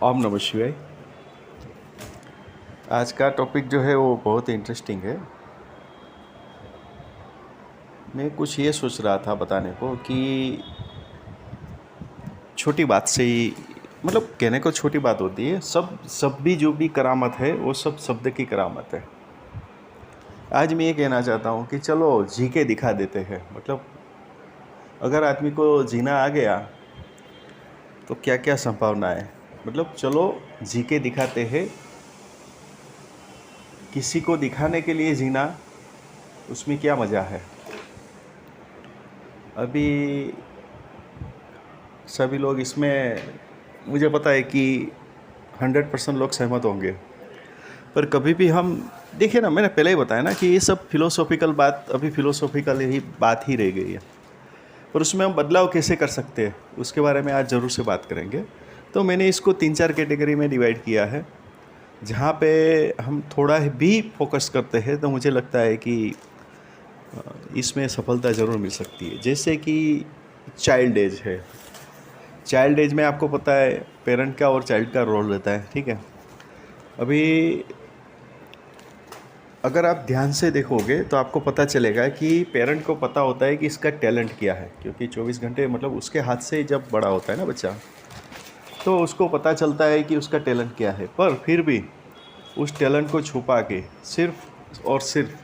ओम नमः शिवाय। आज का टॉपिक जो है वो बहुत इंटरेस्टिंग है। मैं कुछ ये सोच रहा था बताने को कि छोटी बात से ही मतलब कहने को छोटी बात होती है। सब भी जो भी करामत है वो सब शब्द की करामत है। आज मैं ये कहना चाहता हूँ कि चलो जी के दिखा देते हैं। मतलब अगर आदमी को जीना आ गया तो क्या क्या संभावना है। मतलब चलो जी के दिखाते हैं। किसी को दिखाने के लिए जीना, उसमें क्या मज़ा है। अभी सभी लोग इसमें, मुझे पता है कि 100% लोग सहमत होंगे। पर कभी भी हम देखिए ना, मैंने पहले ही बताया ना कि ये सब फिलोसॉफिकल बात, अभी फिलोसॉफिकल ही बात ही रह गई है। पर उसमें हम बदलाव कैसे कर सकते हैं उसके बारे में आज ज़रूर से बात करेंगे। तो मैंने इसको 3-4 कैटेगरी में डिवाइड किया है। जहाँ पे हम थोड़ा भी फोकस करते हैं तो मुझे लगता है कि इसमें सफलता ज़रूर मिल सकती है। जैसे कि चाइल्ड एज है। चाइल्ड एज में आपको पता है पेरेंट का और चाइल्ड का रोल रहता है, ठीक है। अभी अगर आप ध्यान से देखोगे तो आपको पता चलेगा कि पेरेंट को पता होता है कि इसका टैलेंट क्या है, क्योंकि 24 घंटे मतलब उसके हाथ से जब बड़ा होता है ना बच्चा, तो उसको पता चलता है कि उसका टैलेंट क्या है। पर फिर भी उस टैलेंट को छुपा के सिर्फ और सिर्फ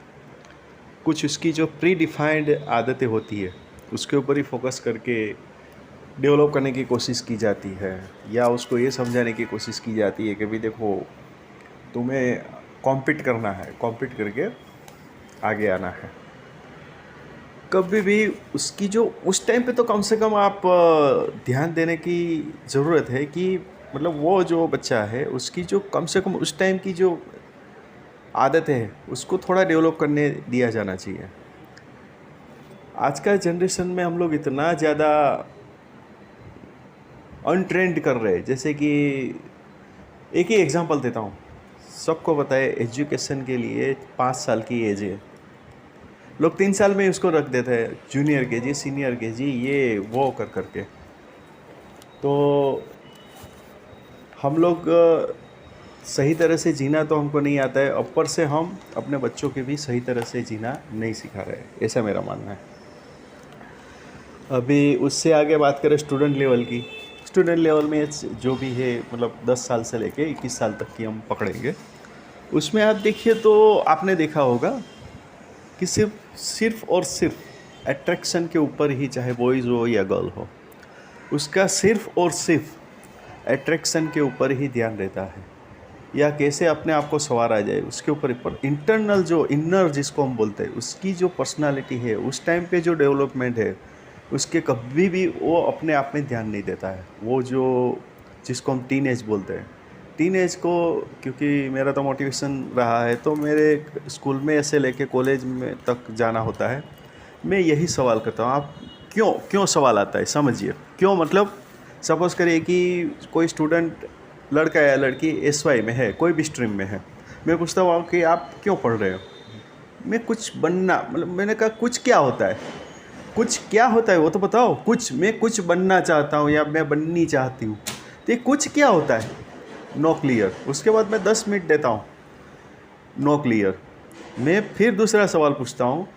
कुछ उसकी जो प्री डिफाइंड आदतें होती है उसके ऊपर ही फोकस करके डेवलप करने की कोशिश की जाती है, या उसको ये समझाने की कोशिश की जाती है कि भाई देखो तुम्हें कॉम्पीट करना है, कॉम्पीट करके आगे आना है। कभी भी उसकी जो उस टाइम पे तो कम से कम आप ध्यान देने की ज़रूरत है कि मतलब वो जो बच्चा है उसकी जो कम से कम उस टाइम की जो आदतें हैं उसको थोड़ा डेवलप करने दिया जाना चाहिए। आज का जनरेशन में हम लोग इतना ज़्यादा अनट्रेंड कर रहे हैं। जैसे कि एक ही एग्जांपल देता हूँ। सबको पता है एजुकेशन के लिए 5 साल की एज है। लोग 3 साल में उसको रख देते हैं जूनियर के जी, सीनियर के जी, ये वो कर करके। तो हम लोग सही तरह से जीना तो हमको नहीं आता है, ऊपर से हम अपने बच्चों के भी सही तरह से जीना नहीं सिखा रहे हैं, ऐसा मेरा मानना है। अभी उससे आगे बात करें स्टूडेंट लेवल की। स्टूडेंट लेवल में जो भी है मतलब 10 साल से लेके 21 साल तक की हम पकड़ेंगे। उसमें आप देखिए तो आपने देखा होगा कि सिर्फ और सिर्फ अट्रैक्शन के ऊपर ही, चाहे बॉयज़ हो या गर्ल हो, उसका सिर्फ और सिर्फ अट्रैक्शन के ऊपर ही ध्यान रहता है, या कैसे अपने आप को संवारा जाए उसके ऊपर। इंटरनल जो इनर जिसको हम बोलते हैं, उसकी जो पर्सनालिटी है उस टाइम पे जो डेवलपमेंट है उसके कभी भी वो अपने आप में ध्यान नहीं देता है। वो जो जिसको हम टीन एज बोलते हैं, टीन एज को, क्योंकि मेरा तो मोटिवेशन रहा है तो मेरे स्कूल में ऐसे लेके कॉलेज में तक जाना होता है, मैं यही सवाल करता हूँ। आप क्यों क्यों सवाल आता है समझिए। क्यों मतलब सपोज़ करिए कि कोई स्टूडेंट, लड़का या लड़की SY में है, कोई भी स्ट्रीम में है, मैं पूछता हूँ कि आप क्यों पढ़ रहे हो। मैं कुछ बनना, मतलब मैंने कहा कुछ क्या होता है, कुछ क्या होता है वो तो बताओ। कुछ, मैं कुछ बनना चाहता हूँ या मैं बननी चाहती हूँ, तो ये कुछ क्या होता है। No clear. उसके बाद मैं 10 मिनट देता हूँ, नो क्लियर। मैं फिर दूसरा सवाल पूछता हूँ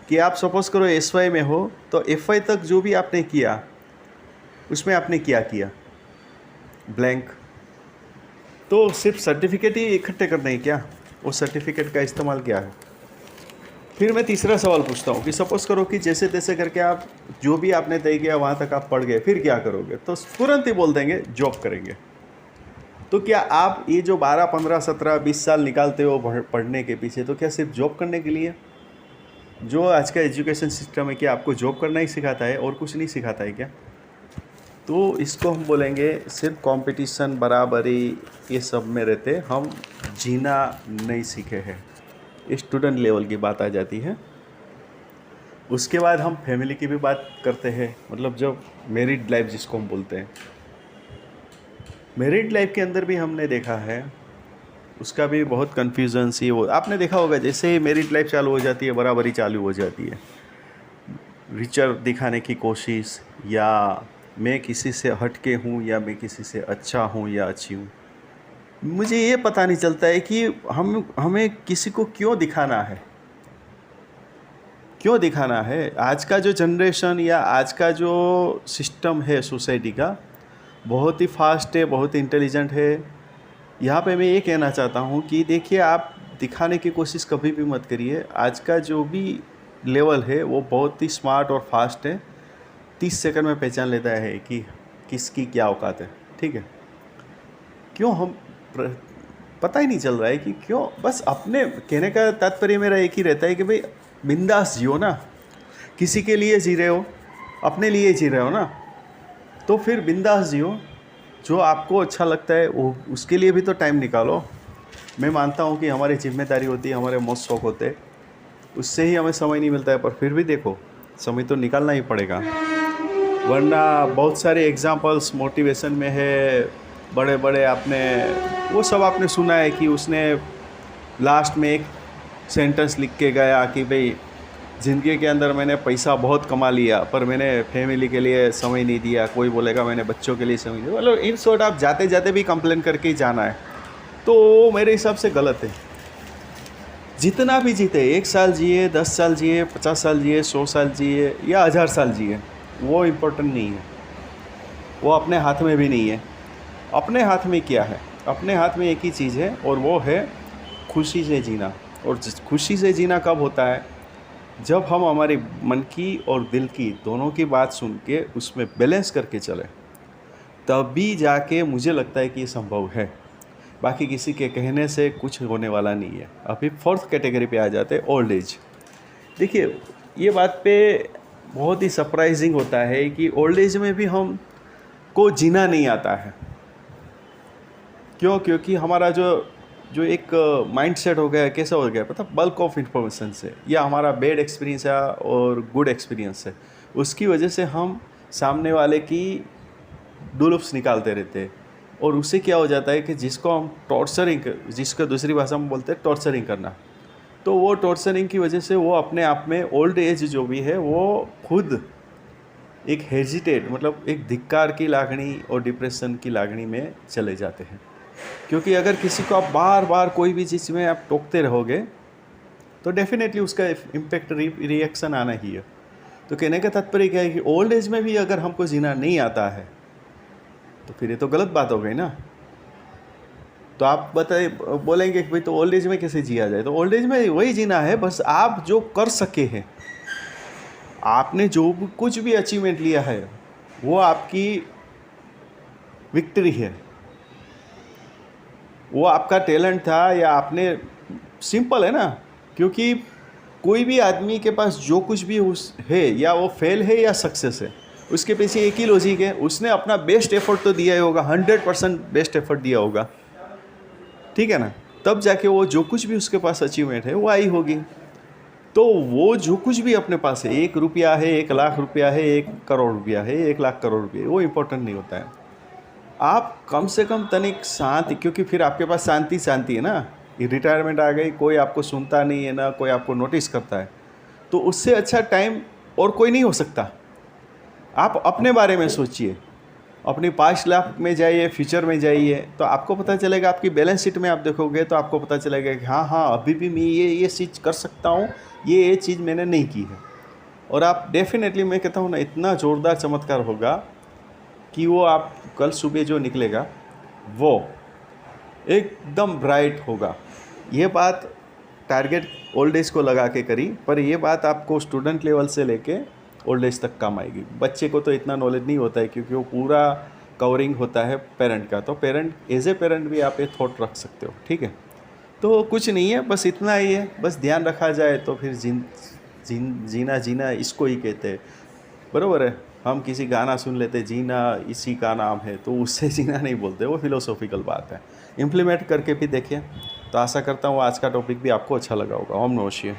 कि आप सपोज़ करो SY में हो, तो FY तक जो भी आपने किया उसमें आपने क्या किया, ब्लैंक। तो सिर्फ सर्टिफिकेट ही इकट्ठे करने हैं क्या, वो सर्टिफिकेट का इस्तेमाल क्या है। फिर मैं तीसरा सवाल पूछता हूँ कि सपोज़ करो कि जैसे तैसे करके आप जो भी आपने तय किया वहाँ तक आप पढ़ गए, फिर क्या करोगे, तो तुरंत ही बोल देंगे जॉब करेंगे। तो क्या आप ये जो 12, 15, 17, 20 साल निकालते हो पढ़ने के पीछे, तो क्या सिर्फ जॉब करने के लिए। जो आज का एजुकेशन सिस्टम है, क्या आपको जॉब करना ही सिखाता है और कुछ नहीं सिखाता है क्या। तो इसको हम बोलेंगे सिर्फ कंपटीशन, बराबरी, ये सब में रहते हम जीना नहीं सीखे हैं। स्टूडेंट लेवल की बात आ जाती है। उसके बाद हम फैमिली की भी बात करते हैं, मतलब जब मैरिड लाइफ जिसको हम बोलते हैं, मैरिड लाइफ के अंदर भी हमने देखा है उसका भी बहुत कन्फ्यूजन सी वो आपने देखा होगा। जैसे ही मैरिड लाइफ चालू हो जाती है, बराबरी चालू हो जाती है, रिचर दिखाने की कोशिश, या मैं किसी से हट के हूँ या मैं किसी से अच्छा हूँ या अच्छी हूँ। मुझे ये पता नहीं चलता है कि हमें किसी को क्यों दिखाना है, क्यों दिखाना है। आज का जो जनरेशन या आज का जो सिस्टम है सोसाइटी का, बहुत ही फास्ट है, बहुत इंटेलिजेंट है। यहाँ पे मैं ये कहना चाहता हूँ कि देखिए, आप दिखाने की कोशिश कभी भी मत करिए। आज का जो भी लेवल है वो बहुत ही स्मार्ट और फास्ट है। 30 सेकंड में पहचान लेता है कि किसकी क्या औकात है, ठीक है। क्यों पता ही नहीं चल रहा है कि क्यों। बस अपने कहने का तात्पर्य मेरा एक ही रहता है कि भाई बिंदास जियो ना। किसी के लिए जी रहे हो, अपने लिए जी रहे हो ना, तो फिर बिंदास जियो। जो आपको अच्छा लगता है वो उसके लिए भी तो टाइम निकालो। मैं मानता हूँ कि हमारी जिम्मेदारी होती है, हमारे मौज शौक होते हैं, उससे ही हमें समय नहीं मिलता है, पर फिर भी देखो समय तो निकालना ही पड़ेगा। वरना बहुत सारे एग्जांपल्स मोटिवेशन में है, बड़े बड़े आपने वो सब आपने सुना है कि उसने लास्ट में एक सेंटेंस लिख के गया कि भाई ज़िंदगी के अंदर मैंने पैसा बहुत कमा लिया पर मैंने फैमिली के लिए समय नहीं दिया। कोई बोलेगा मैंने बच्चों के लिए समय दिया। मतलब इन शॉर्ट आप जाते जाते भी कंप्लेन करके ही जाना है, तो मेरे हिसाब से गलत है। जितना भी जीते, 1 साल जिए, 10 साल जिए, 50 साल जिए, 100 साल जिए या 1000 साल जिए, वो इम्पोर्टेंट नहीं है। वो अपने हाथ में भी नहीं है। अपने हाथ में क्या है? अपने हाथ में एक ही चीज़ है और वो है खुशी से जीना। और खुशी से जीना कब होता है? जब हम हमारे मन की और दिल की दोनों की बात सुन के उसमें बैलेंस करके चलें, तभी जाके मुझे लगता है कि ये संभव है। बाकी किसी के कहने से कुछ होने वाला नहीं है। अभी 4th कैटेगरी पे आ जाते हैं, ओल्ड एज। देखिए, ये बात पे बहुत ही सरप्राइजिंग होता है कि ओल्ड एज में भी हम को जीना नहीं आता है। क्यों? क्योंकि हमारा जो एक माइंड सेट हो गया है, कैसा हो गया पता, बल्क ऑफ इन्फॉर्मेशन से, या हमारा बैड एक्सपीरियंस है और गुड एक्सपीरियंस है, उसकी वजह से हम सामने वाले की डुलुप्स निकालते रहते हैं। और उससे क्या हो जाता है कि जिसको हम टॉर्चरिंग, जिसको दूसरी भाषा में बोलते हैं टॉर्चरिंग करना, तो वो टॉर्चरिंग की वजह से वो अपने आप में ओल्ड एज जो भी है वो खुद एक हेजिटेट, मतलब एक धिक्कार की लागनी और डिप्रेशन की लागनी में चले जाते हैं। क्योंकि अगर किसी को आप बार बार कोई भी चीज़ में आप टोकते रहोगे तो डेफिनेटली उसका इम्पैक्ट रिएक्शन आना ही है। तो कहने का तात्पर्य क्या है कि ओल्ड एज में भी अगर हमको जीना नहीं आता है तो फिर ये तो गलत बात हो गई ना। तो आप बताइए, बोलेंगे कि भाई तो ओल्ड एज में कैसे जिया जाए? तो ओल्ड एज में वही जीना है, बस आप जो कर सके हैं, आपने जो कुछ भी अचीवमेंट लिया है वो आपकी विक्ट्री है, वो आपका टैलेंट था, या आपने, सिंपल है ना। क्योंकि कोई भी आदमी के पास जो कुछ भी है, या वो फेल है या सक्सेस है, उसके पीछे एक ही लॉजिक है, उसने अपना बेस्ट एफर्ट तो दिया ही होगा, 100% बेस्ट एफर्ट दिया होगा, ठीक है ना। तब जाके वो जो कुछ भी उसके पास अचीवमेंट है वो आई होगी। तो वो जो कुछ भी अपने पास है, 1 रुपया है, 1 लाख रुपया है, 1 करोड़ रुपया है, 1 लाख करोड़ रुपये, वो इम्पोर्टेंट नहीं होता है। आप कम से कम तनिक शांति, क्योंकि फिर आपके पास शांति है ना। रिटायरमेंट आ गई, कोई आपको सुनता नहीं है ना, कोई आपको नोटिस करता है, तो उससे अच्छा टाइम और कोई नहीं हो सकता। आप अपने बारे में सोचिए, अपनी पास्ट लाइफ में जाइए, फ्यूचर में जाइए, तो आपको पता चलेगा। आपकी बैलेंस शीट में आप देखोगे तो आपको पता चलेगा कि हाँ अभी भी मैं ये चीज़ कर सकता हूँ, ये चीज़ मैंने नहीं की है। और आप डेफिनेटली, मैं कहता हूँ ना, इतना ज़ोरदार चमत्कार होगा कि वो आप कल सुबह जो निकलेगा वो एकदम ब्राइट होगा। ये बात टारगेट ओल्ड एज को लगा के करी, पर ये बात आपको स्टूडेंट लेवल से लेके ओल्ड एज तक काम आएगी। बच्चे को तो इतना नॉलेज नहीं होता है क्योंकि वो पूरा कवरिंग होता है पेरेंट का, तो पेरेंट, एज ए पेरेंट भी आप ये थॉट रख सकते हो, ठीक है। तो कुछ नहीं है, बस इतना ही है, बस ध्यान रखा जाए तो फिर जीना इसको ही कहते हैं, बराबर है। हम किसी गाना सुन लेते, जीना इसी का नाम है, तो उससे जीना नहीं बोलते, वो फिलोसॉफिकल बात है। इम्प्लीमेंट करके भी देखिए। तो आशा करता हूँ आज का टॉपिक भी आपको अच्छा लगा होगा। ओम नमः शिवाय।